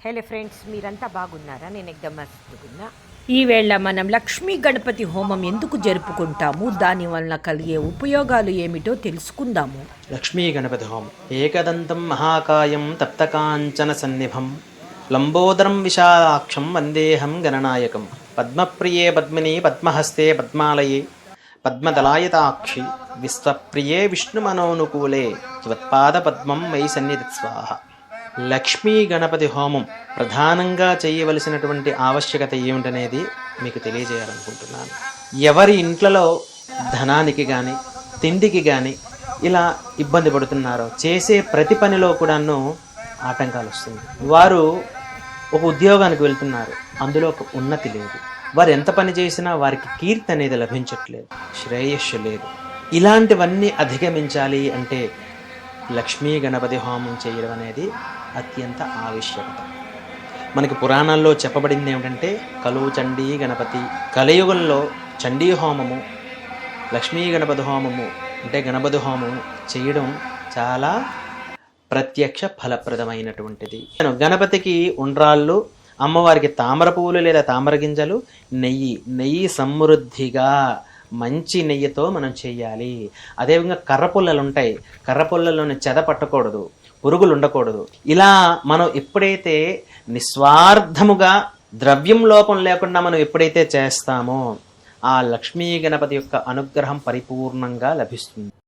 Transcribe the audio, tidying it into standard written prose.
Hello friends, మీరంతా బాగున్నారా? నేను ఎగ్దమ్ మస్తుగున్నా. ఈవేళ మనం లక్ష్మీ గణపతి హోమం ఎందుకు జరుపుకుంటాము, దానివల్ల కలిగే ఉపయోగాలు ఏమిటో తెలుసుకుందాము. లక్ష్మీ గణపతి హోమం. ఏకదంతం మహాకాయం తప్తకాంచన సన్నిభం లంబోదరం విశాలాక్షం వందేహం గణనాయకం పద్మప్రియే పద్మిని పద్మహస్తే పద్మాలయే పద్మదలాయతాక్షి విశ్వప్రియే విష్ణుమనోనుకూలే త్వత్పాద పద్మం మై సన్నిధిస్వాహ. లక్ష్మీ గణపతి హోమం ప్రధానంగా చేయవలసినటువంటి ఆవశ్యకత ఏమిటనేది మీకు తెలియజేయాలనుకుంటున్నాను. ఎవరి ఇంట్లలో ధనానికి కానీ తిండికి కానీ ఇలా ఇబ్బంది పడుతున్నారో, చేసే ప్రతి పనిలో కూడాను ఆటంకాలు వస్తుంది. వారు ఒక ఉద్యోగానికి వెళ్తున్నారు, అందులో ఒక ఉన్నతి లేదు. వారు ఎంత పని చేసినా వారికి కీర్తి అనేది లభించట్లేదు, శ్రేయస్సు లేదు. ఇలాంటివన్నీ అధిగమించాలి అంటే లక్ష్మీ గణపతి హోమం చేయడం అనేది అత్యంత ఆవశ్యకత. మనకి పురాణాల్లో చెప్పబడింది ఏమిటంటే, కలువు చండీ గణపతి. కలియుగంలో చండీ హోమము, లక్ష్మీ గణపతి హోమము అంటే గణపతి హోమము చేయడం చాలా ప్రత్యక్ష ఫలప్రదమైనటువంటిది. గణపతికి ఉండ్రాళ్ళు, అమ్మవారికి తామర పువ్వులు లేదా తామర గింజలు, నెయ్యి సమృద్ధిగా మంచి నెయ్యితో మనం చేయాలి. అదేవిధంగా కర్రపుల్లలు ఉంటాయి, కర్రపుల్లలోని చెద పట్టకూడదు, పురుగులు ఉండకూడదు. ఇలా మనం ఎప్పుడైతే నిస్వార్థముగా ద్రవ్యం లోపం లేకుండా మనం ఎప్పుడైతే చేస్తామో, ఆ లక్ష్మీ గణపతి యొక్క అనుగ్రహం పరిపూర్ణంగా లభిస్తుంది.